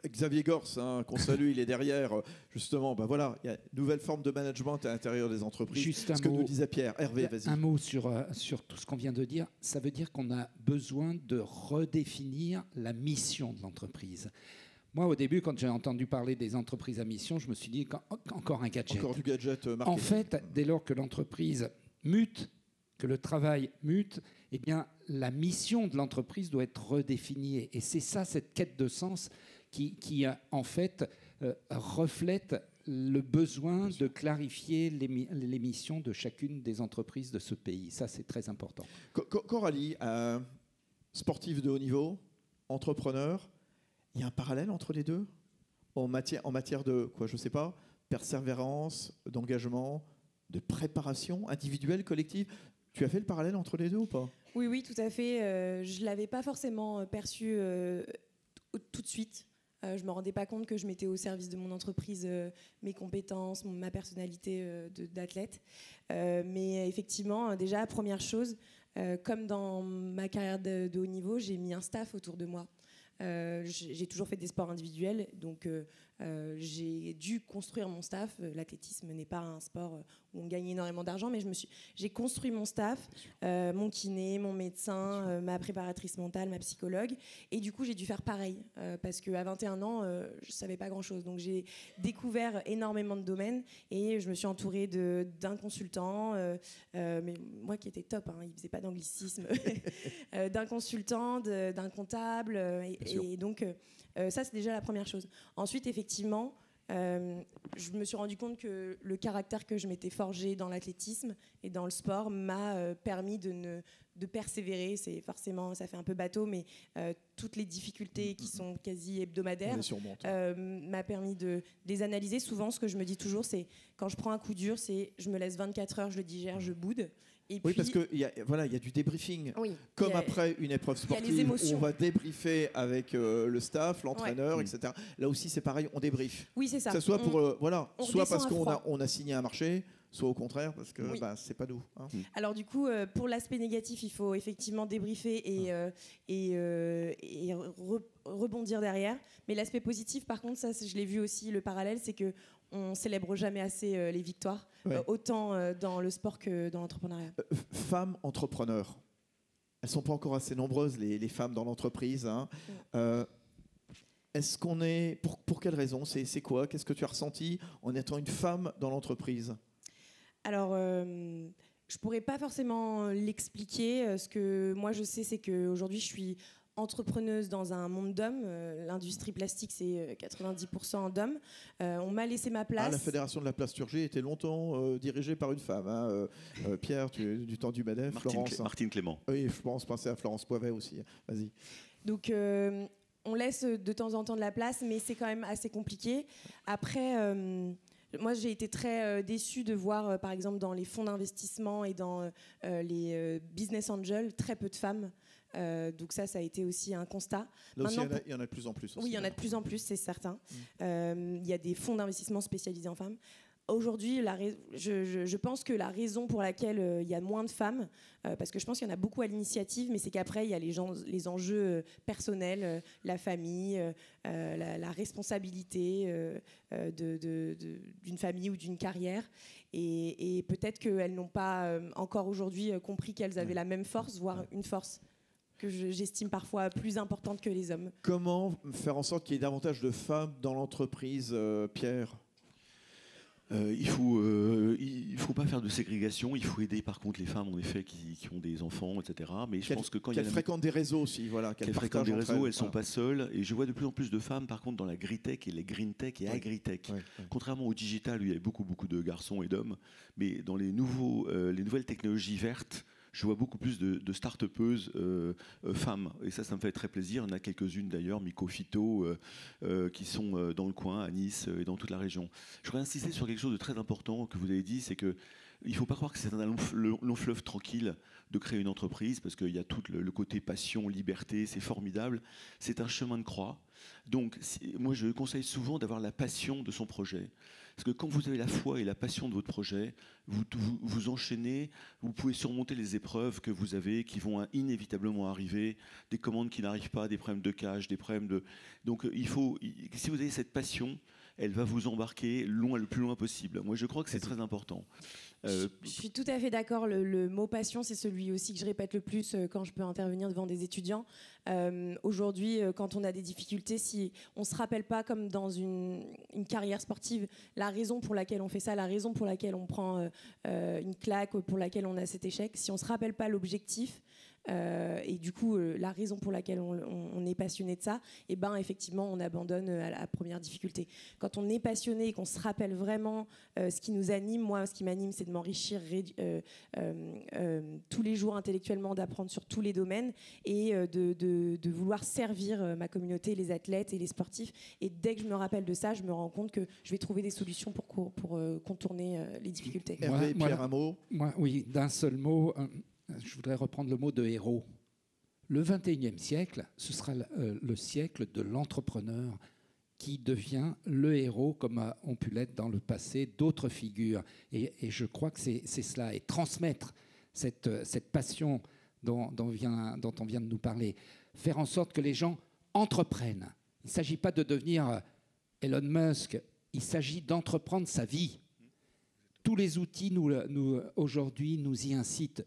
Xavier Gors, qu'on salue, il est derrière. Justement, voilà, il y a une nouvelle forme de management à l'intérieur des entreprises. Juste ce que nous disait Pierre. Hervé, vas-y. Un mot sur tout ce qu'on vient de dire. Ça veut dire qu'on a besoin de redéfinir la mission de l'entreprise. Moi, au début, quand j'ai entendu parler des entreprises à mission, je me suis dit, encore un gadget. Encore du gadget marketing. En fait, dès lors que l'entreprise mute, que le travail mute, eh bien, la mission de l'entreprise doit être redéfinie. Et c'est ça, cette quête de sens qui en fait, reflète le besoin de clarifier les missions de chacune des entreprises de ce pays. Ça, c'est très important. Coralie, sportive de haut niveau, entrepreneur, il y a un parallèle entre les deux en matière de, je ne sais pas, persévérance, d'engagement, de préparation individuelle, collective. Tu as fait le parallèle entre les deux ou pas ? Oui, tout à fait. Je ne l'avais pas forcément perçu tout de suite. Je ne me rendais pas compte que je mettais au service de mon entreprise mes compétences, ma personnalité d'athlète. Mais effectivement, déjà, première chose, comme dans ma carrière de haut niveau, j'ai mis un staff autour de moi. J'ai toujours fait des sports individuels, donc j'ai dû construire mon staff. L'athlétisme n'est pas un sport où on gagne énormément d'argent, mais j'ai construit mon staff, mon kiné, mon médecin, ma préparatrice mentale, ma psychologue, et du coup j'ai dû faire pareil, parce qu'à 21 ans, je ne savais pas grand-chose. Donc j'ai découvert énormément de domaines, et je me suis entourée d'un consultant, mais moi qui était top, il ne faisait pas d'anglicisme, d'un consultant, d'un comptable, et donc ça c'est déjà la première chose. Ensuite, effectivement, je me suis rendu compte que le caractère que je m'étais forgé dans l'athlétisme et dans le sport m'a permis de persévérer. C'est forcément, ça fait un peu bateau, mais toutes les difficultés qui sont quasi hebdomadaires m'a permis de les analyser. Souvent, ce que je me dis toujours, c'est quand je prends un coup dur, c'est je me laisse 24 heures, je le digère, je boude. Et oui, puis, parce qu'il y a du débriefing. Oui, comme après une épreuve sportive, on va débriefer avec le staff, l'entraîneur, etc. Là aussi, c'est pareil, on débriefe. Oui, c'est ça. Que ce soit soit parce qu'on a signé un marché, soit au contraire parce que c'est pas nous. Alors du coup, pour l'aspect négatif, il faut effectivement débriefer et rebondir derrière. Mais l'aspect positif, par contre, ça, je l'ai vu aussi, le parallèle, c'est que on célèbre jamais assez les victoires, autant dans le sport que dans l'entrepreneuriat. Femmes entrepreneurs, elles sont pas encore assez nombreuses, les femmes dans l'entreprise. Est-ce qu'on est pour quelle raison? C'est quoi? Qu'est-ce que tu as ressenti en étant une femme dans l'entreprise? Alors, Je pourrais pas forcément l'expliquer. Ce que moi je sais, c'est qu'aujourd'hui je suis entrepreneuse dans un monde d'hommes. L'industrie plastique, c'est 90% d'hommes. On m'a laissé ma place. La Fédération de la plasturgie était longtemps dirigée par une femme. Hein. Pierre, du temps du MEDEF. Florence. Martine Clément. Oui, je pense penser à Florence Poivet aussi. Vas-y. Donc, on laisse de temps en temps de la place, mais c'est quand même assez compliqué. Après, moi, j'ai été très déçue de voir, par exemple, dans les fonds d'investissement et dans les business angels, très peu de femmes. Donc ça a été aussi un constat. Là aussi, il y en a de plus en plus. Aussi, oui, il y en a de plus en plus, c'est certain. Il y a des fonds d'investissement spécialisés en femmes. Aujourd'hui, je pense que la raison pour laquelle il y a moins de femmes, parce que je pense qu'il y en a beaucoup à l'initiative, mais c'est qu'après, il y a les enjeux personnels, la famille, la responsabilité d'une famille ou d'une carrière. Et peut-être qu'elles n'ont pas encore aujourd'hui compris qu'elles avaient la même force, voire une force que j'estime parfois plus importante que les hommes. Comment faire en sorte qu'il y ait davantage de femmes dans l'entreprise, Pierre ? Il faut pas faire de ségrégation. Il faut aider par contre les femmes en effet qui ont des enfants, etc. Mais je pense que quand qu'elles fréquentent des réseaux aussi, voilà. Qu'elles fréquentent des réseaux, elles sont pas seules. Et je vois de plus en plus de femmes par contre dans la gritech et les green tech et agritech. Contrairement au digital où il y a beaucoup de garçons et d'hommes, mais dans les nouvelles technologies vertes, je vois beaucoup plus de start-upeuses femmes. Et ça me fait très plaisir. Il y en a quelques-unes d'ailleurs, Mycophyto, qui sont dans le coin, à Nice et dans toute la région. Je voudrais insister sur quelque chose de très important que vous avez dit, c'est que il ne faut pas croire que c'est un long fleuve tranquille de créer une entreprise, parce qu'il y a tout le côté passion, liberté, c'est formidable. C'est un chemin de croix. Donc, moi, je conseille souvent d'avoir la passion de son projet. Parce que quand vous avez la foi et la passion de votre projet, vous enchaînez, vous pouvez surmonter les épreuves que vous avez, qui vont inévitablement arriver, des commandes qui n'arrivent pas, des problèmes de cash, des problèmes de... Donc, si vous avez cette passion, elle va vous embarquer le plus loin possible. Moi, je crois que c'est très important. Je suis tout à fait d'accord. Le mot passion, c'est celui aussi que je répète le plus quand je peux intervenir devant des étudiants. Aujourd'hui, quand on a des difficultés, si on ne se rappelle pas, comme dans une carrière sportive, la raison pour laquelle on fait ça, la raison pour laquelle on prend une claque, pour laquelle on a cet échec, si on ne se rappelle pas l'objectif, et du coup la raison pour laquelle on est passionné de ça, et ben effectivement on abandonne à la première difficulté. Quand on est passionné et qu'on se rappelle vraiment ce qui nous anime, moi ce qui m'anime c'est de m'enrichir tous les jours intellectuellement, d'apprendre sur tous les domaines et de vouloir servir ma communauté, les athlètes et les sportifs, et dès que je me rappelle de ça, je me rends compte que je vais trouver des solutions pour contourner les difficultés. Hervé, Pierre, un mot. Oui, d'un seul mot. Je voudrais reprendre le mot de héros. Le 21e siècle, ce sera le siècle de l'entrepreneur qui devient le héros, comme ont pu l'être dans le passé d'autres figures. Et je crois que c'est cela. Et transmettre cette passion dont on vient de nous parler. Faire en sorte que les gens entreprennent. Il ne s'agit pas de devenir Elon Musk. Il s'agit d'entreprendre sa vie. Tous les outils, aujourd'hui, nous y incitent.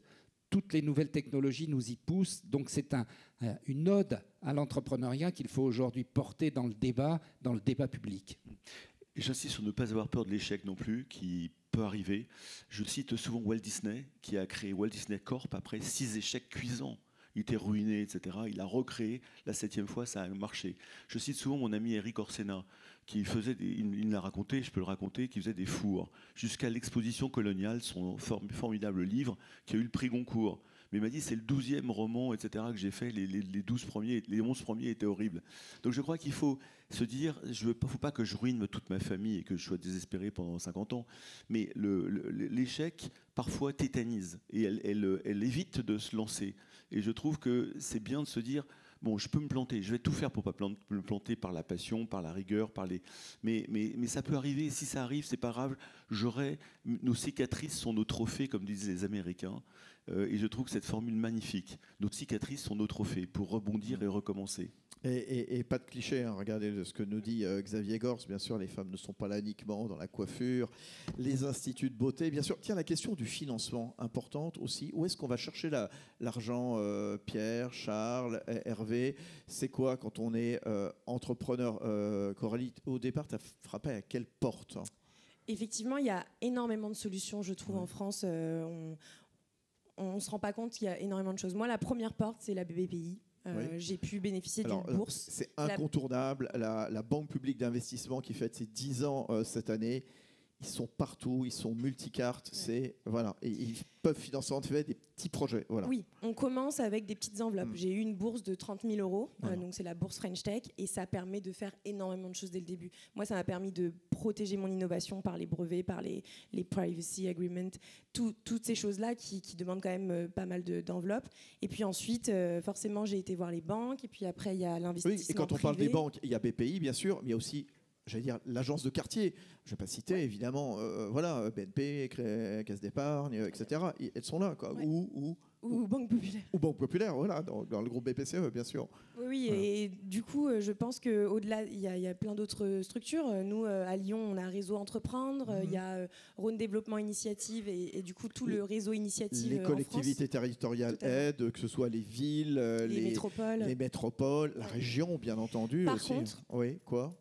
Toutes les nouvelles technologies nous y poussent. Donc c'est une ode à l'entrepreneuriat qu'il faut aujourd'hui porter dans le débat public. J'insiste sur ne pas avoir peur de l'échec non plus, qui peut arriver. Je cite souvent Walt Disney, qui a créé Walt Disney Corp après 6 échecs cuisants. Il était ruiné, etc. Il a recréé. La 7e fois, ça a marché. Je cite souvent mon ami Eric Orsena, qui faisait, il l'a raconté, je peux le raconter, qui faisait des fours, jusqu'à l'exposition coloniale, son formidable livre, qui a eu le prix Goncourt. Mais il m'a dit, c'est le 12e roman, etc., que j'ai fait, les 11 premiers étaient horribles. Donc je crois qu'il faut se dire, il ne faut pas que je ruine toute ma famille et que je sois désespéré pendant 50 ans, mais l'échec, parfois, tétanise, et elle évite de se lancer. Et je trouve que c'est bien de se dire, bon, je peux me planter, je vais tout faire pour ne pas me planter par la passion, par la rigueur, mais ça peut arriver, et si ça arrive, c'est pas grave, nos cicatrices sont nos trophées, comme disent les Américains, et je trouve que cette formule magnifique, nos cicatrices sont nos trophées, pour rebondir et recommencer. Et pas de cliché, hein. Regardez ce que nous dit Xavier Gors. Bien sûr, les femmes ne sont pas là uniquement dans la coiffure, les instituts de beauté. Bien sûr, tiens, la question du financement, importante aussi. Où est-ce qu'on va chercher l'argent, Pierre, Charles, Hervé? C'est quoi quand on est entrepreneur? Coralie, au départ, tu as frappé à quelle porte? Effectivement, il y a énormément de solutions, je trouve, en France. on ne se rend pas compte qu'il y a énormément de choses. Moi, la première porte, c'est la BPI. J'ai pu bénéficier d'une bourse. C'est incontournable. La Banque publique d'investissement qui fête ses 10 ans cette année, ils sont partout, ils sont multicartes. Voilà, et ils peuvent financer en fait des petits projets. Voilà. Oui, on commence avec des petites enveloppes. J'ai eu une bourse de 30 000 €, donc c'est la bourse French Tech, et ça permet de faire énormément de choses dès le début. Moi, ça m'a permis de protéger mon innovation par les brevets, par les privacy agreements, toutes ces choses-là qui demandent quand même pas mal d'enveloppes. Et puis ensuite, forcément, j'ai été voir les banques, et puis après, il y a l'investissement privé. Et quand on parle des banques, il y a BPI, bien sûr, mais il y a aussi, j'allais dire, l'agence de quartier. Je ne vais pas citer, évidemment, voilà, BNP, Caisse d'épargne, etc. Elles sont là, quoi. Ouais. Ou Banque Populaire. Ou Banque Populaire, voilà, dans le groupe BPCE, bien sûr. Oui, voilà. Et du coup, je pense qu'au-delà, il y a plein d'autres structures. Nous, à Lyon, on a Réseau Entreprendre, il y a Rhône Développement Initiative, et du coup, tout le réseau initiative. Les collectivités territoriales aident, que ce soit les villes, les métropoles, la région, bien entendu. Par aussi. contre, oui, quoi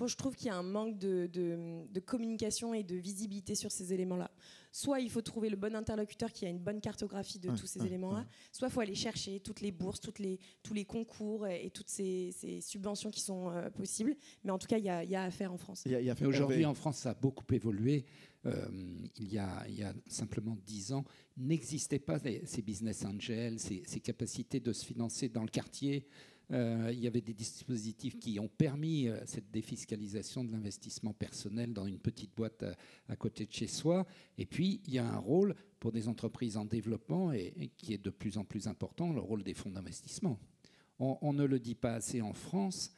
je trouve qu'il y a un manque de communication et de visibilité sur ces éléments-là. Soit il faut trouver le bon interlocuteur qui a une bonne cartographie de tous ces éléments-là, soit il faut aller chercher toutes les bourses, tous les concours et toutes ces subventions qui sont possibles. Mais en tout cas, il y a à faire en France. Aujourd'hui, en France, ça a beaucoup évolué. Il y a simplement 10 ans, n'existaient pas ces business angels, ces capacités de se financer dans le quartier. Il y avait des dispositifs qui ont permis cette défiscalisation de l'investissement personnel dans une petite boîte à côté de chez soi. Et puis, il y a un rôle pour des entreprises en développement et qui est de plus en plus important, le rôle des fonds d'investissement. On ne le dit pas assez en France,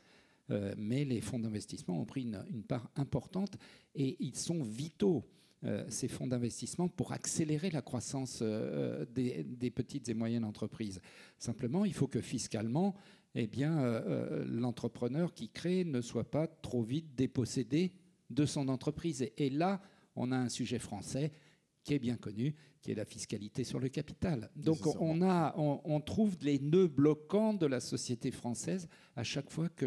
mais les fonds d'investissement ont pris une part importante et ils sont vitaux. Ces fonds d'investissement pour accélérer la croissance des petites et moyennes entreprises. Simplement, il faut que fiscalement, l'entrepreneur qui crée ne soit pas trop vite dépossédé de son entreprise. Et là, on a un sujet français qui est bien connu, qui est la fiscalité sur le capital. Donc on trouve les nœuds bloquants de la société française à chaque fois que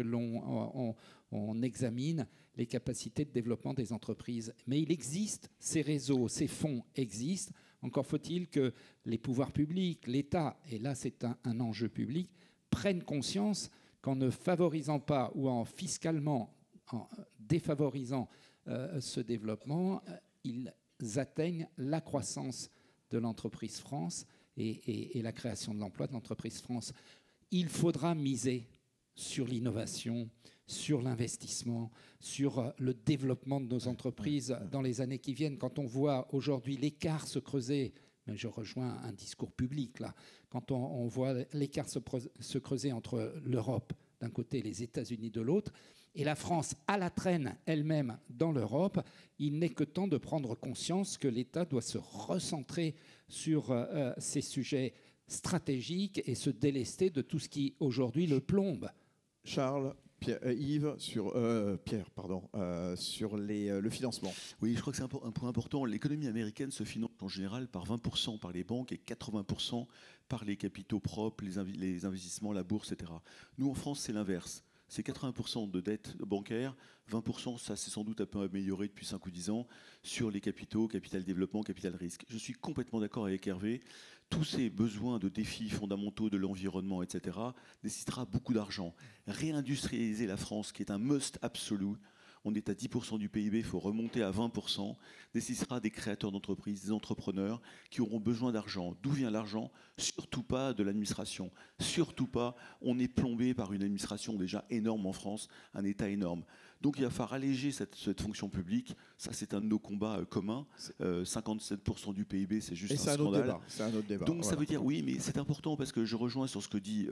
on examine les capacités de développement des entreprises. Mais il existe ces réseaux, ces fonds existent. Encore faut-il que les pouvoirs publics, l'État, et là c'est un enjeu public, prennent conscience qu'en ne favorisant pas ou en fiscalement en défavorisant ce développement, ils atteignent la croissance de l'entreprise France et la création de l'emploi de l'entreprise France. Il faudra miser sur l'innovation, sur l'investissement, sur le développement de nos entreprises dans les années qui viennent. Quand on voit aujourd'hui l'écart se creuser, mais je rejoins un discours public là, quand on voit l'écart se creuser entre l'Europe d'un côté et les États-Unis de l'autre, et la France à la traîne elle-même dans l'Europe, il n'est que temps de prendre conscience que l'État doit se recentrer sur ces sujets stratégiques et se délester de tout ce qui aujourd'hui le plombe. Charles, Yves, sur le financement. Oui, je crois que c'est un point important. L'économie américaine se finance en général par 20% par les banques et 80% par les capitaux propres, les investissements, la bourse, etc. Nous, en France, c'est l'inverse. C'est 80% de dette bancaire, 20%, ça s'est sans doute un peu amélioré depuis 5 ou 10 ans, sur les capitaux, capital développement, capital risque. Je suis complètement d'accord avec Hervé. Tous ces besoins de défis fondamentaux de l'environnement, etc., nécessitera beaucoup d'argent. Réindustrialiser la France, qui est un must absolu, on est à 10% du PIB, il faut remonter à 20%, nécessitera des créateurs d'entreprises, des entrepreneurs qui auront besoin d'argent. D'où vient l'argent? Surtout pas de l'administration. Surtout pas, on est plombé par une administration déjà énorme en France, un État énorme. Donc il va falloir alléger cette fonction publique. Ça, c'est un de nos combats communs. 57% du PIB, c'est juste un scandale. C'est un autre débat. Donc ça veut dire, oui, mais c'est important parce que je rejoins sur ce que dit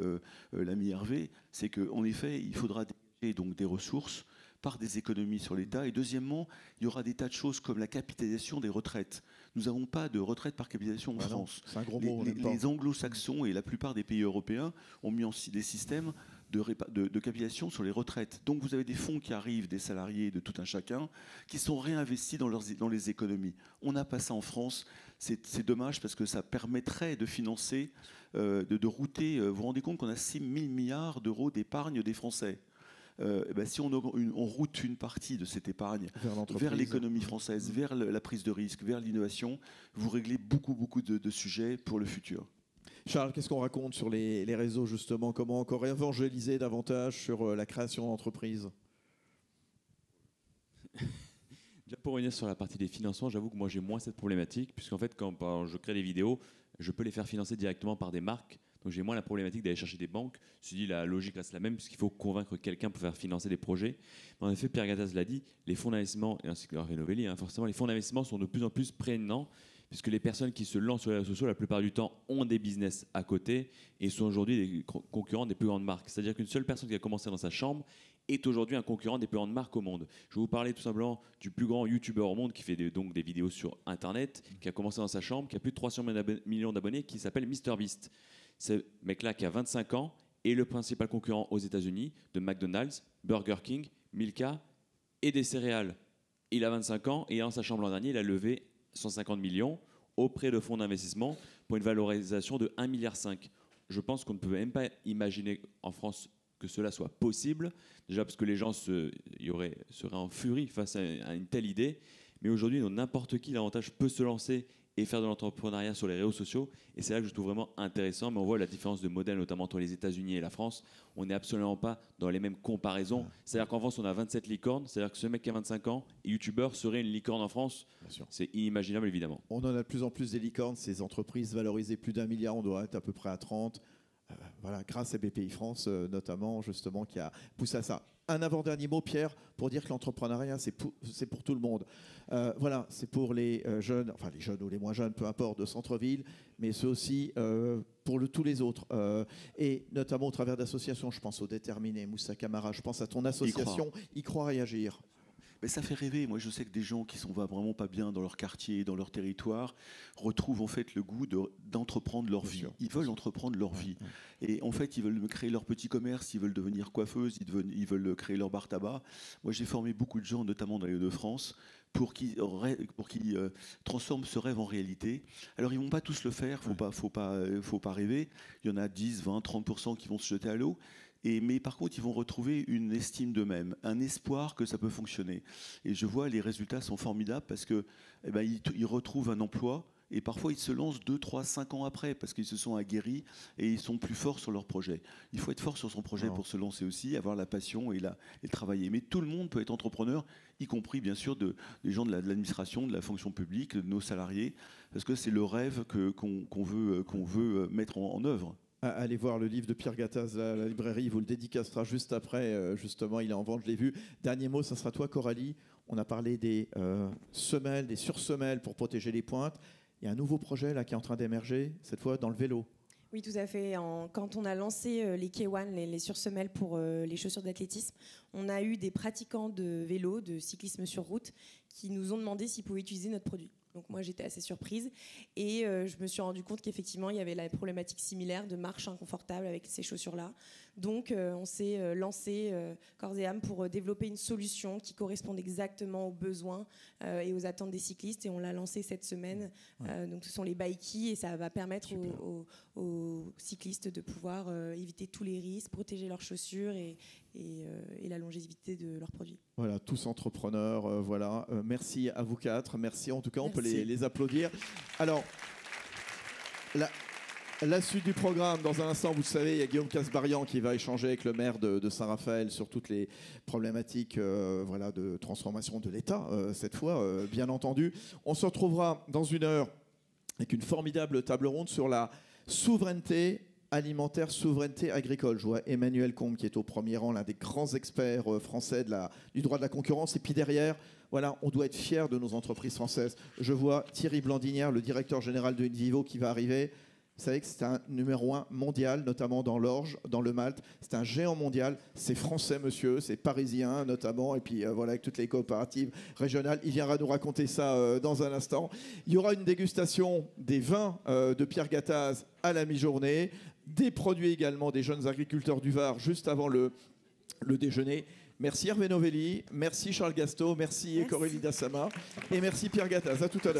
l'ami Hervé, c'est qu'en effet, il faudra dégager donc des ressources par des économies sur l'État. Et deuxièmement, il y aura des tas de choses comme la capitalisation des retraites. Nous n'avons pas de retraite par capitalisation en France. C'est un gros mot. Les anglo-saxons et la plupart des pays européens ont mis en des systèmes de capitalisation sur les retraites. Donc vous avez des fonds qui arrivent, des salariés de tout un chacun, qui sont réinvestis dans les économies. On n'a pas ça en France. C'est dommage parce que ça permettrait de financer, de router. Vous vous rendez compte qu'on a 6 000 milliards d'euros d'épargne des Français. si on route une partie de cette épargne vers l'économie française, vers la prise de risque, vers l'innovation, vous réglez beaucoup de sujets pour le futur. Charles, qu'est-ce qu'on raconte sur les réseaux, justement? Comment encore évangéliser davantage sur la création d'entreprises? Déjà, pour revenir sur la partie des financements, j'avoue que moi j'ai moins cette problématique, puisqu'en fait, quand je crée des vidéos, je peux les faire financer directement par des marques. Donc j'ai moins la problématique d'aller chercher des banques. Je me suis dit, la logique reste la même, puisqu'il faut convaincre quelqu'un pour faire financer des projets. Mais en effet, Pierre Gattaz l'a dit, les fonds d'investissement, et ainsi que Hervé Novelli, forcément, les fonds d'investissement sont de plus en plus prégnants, puisque les personnes qui se lancent sur les réseaux sociaux, la plupart du temps, ont des business à côté et sont aujourd'hui des concurrents des plus grandes marques. C'est-à-dire qu'une seule personne qui a commencé dans sa chambre est aujourd'hui un concurrent des plus grandes marques au monde. Je vais vous parler tout simplement du plus grand youtubeur au monde qui fait donc des vidéos sur Internet, qui a commencé dans sa chambre, qui a plus de 300 millions d'abonnés, qui s'appelle MrBeast. Ce mec-là qui a 25 ans est le principal concurrent aux États-Unis de McDonald's, Burger King, Milka et des céréales. Il a 25 ans et dans sa chambre l'an dernier, il a levé 150 millions auprès de fonds d'investissement pour une valorisation de 1,5 milliard. Je pense qu'on ne peut même pas imaginer en France que cela soit possible, déjà parce que les gens seraient en furie face à une telle idée, mais aujourd'hui, n'importe qui, davantage, peut se lancer et faire de l'entrepreneuriat sur les réseaux sociaux, et c'est là que je trouve vraiment intéressant, mais on voit la différence de modèle, notamment entre les États-Unis et la France. On n'est absolument pas dans les mêmes comparaisons. C'est-à-dire qu'en France, on a 27 licornes, c'est-à-dire que ce mec qui a 25 ans, youtubeur, serait une licorne en France. C'est inimaginable, évidemment. On en a de plus en plus des licornes, ces entreprises valorisées plus d'1 milliard, on doit être à peu près à 30. Voilà, grâce à BPI France, notamment, justement, qui a poussé à ça. Un avant-dernier mot, Pierre, pour dire que l'entrepreneuriat, c'est pour tout le monde. Voilà, c'est pour les jeunes, enfin les jeunes ou les moins jeunes, peu importe, de centre-ville, mais c'est aussi pour tous les autres. Et notamment au travers d'associations, je pense aux Déterminés, Moussa Camara, je pense à ton association, Y croire et agir. Mais ça fait rêver. Moi, je sais que des gens qui sont vraiment pas bien dans leur quartier, dans leur territoire, retrouvent en fait le goût d'entreprendre leur vie. Ils veulent entreprendre leur vie. Et en fait, ils veulent créer leur petit commerce, ils veulent devenir coiffeuses, ils veulent créer leur bar tabac. Moi, j'ai formé beaucoup de gens, notamment dans les Hauts-de-France, pour qu'ils transforment ce rêve en réalité. Alors, ils ne vont pas tous le faire, faut pas rêver. Il y en a 10, 20, 30% qui vont se jeter à l'eau. Mais par contre, ils vont retrouver une estime d'eux-mêmes, un espoir que ça peut fonctionner. Et je vois, les résultats sont formidables parce qu'ils retrouvent un emploi et parfois ils se lancent 2, 3, 5 ans après parce qu'ils se sont aguerris et ils sont plus forts sur leur projet. Il faut être fort sur son projet pour se lancer aussi, avoir la passion et travailler. Mais tout le monde peut être entrepreneur, y compris bien sûr des gens de l'administration, de la fonction publique, de nos salariés, parce que c'est le rêve qu'on veut mettre en œuvre. Allez voir le livre de Pierre Gattaz, la librairie, il vous le dédicacera juste après, justement, il est en vente, je l'ai vu. Dernier mot, ça sera toi, Coralie. On a parlé des semelles, des sursemelles pour protéger les pointes. Il y a un nouveau projet là qui est en train d'émerger, cette fois dans le vélo. Oui, tout à fait. Quand on a lancé les K1, les sursemelles pour les chaussures d'athlétisme, on a eu des pratiquants de vélo, de cyclisme sur route, qui nous ont demandé s'ils pouvaient utiliser notre produit. Donc moi, j'étais assez surprise et je me suis rendu compte qu'effectivement, il y avait la problématique similaire de marche inconfortable avec ces chaussures-là. Donc on s'est lancé corps et âme pour développer une solution qui corresponde exactement aux besoins et aux attentes des cyclistes. Et on l'a lancé cette semaine. Donc ce sont les Bikey et ça va permettre aux cyclistes de pouvoir éviter tous les risques, protéger leurs chaussures et la longévité de leurs produits. Voilà, tous entrepreneurs, voilà. Merci à vous quatre. Merci, en tout cas, on peut les applaudir. Alors, la suite du programme, dans un instant, vous savez, il y a Guillaume Casbarian qui va échanger avec le maire de Saint-Raphaël sur toutes les problématiques de transformation de l'État, cette fois, bien entendu. On se retrouvera dans une heure avec une formidable table ronde sur la souveraineté alimentaire, souveraineté agricole. Je vois Emmanuel Combe qui est au premier rang, l'un des grands experts français du droit de la concurrence. Et puis derrière, voilà, on doit être fiers de nos entreprises françaises. Je vois Thierry Blandinière, le directeur général de InVivo, qui va arriver. Vous savez que c'est un numéro 1 mondial, notamment dans l'orge, dans le malt. C'est un géant mondial. C'est français, monsieur. C'est parisien, notamment. Et puis, voilà, avec toutes les coopératives régionales. Il viendra nous raconter ça dans un instant. Il y aura une dégustation des vins de Pierre Gattaz à la mi-journée. Des produits également des jeunes agriculteurs du Var juste avant le déjeuner. Merci Hervé Novelli. Merci Charles Gasto. Merci Coralie Dassama. Et merci Pierre Gattaz. À tout à l'heure.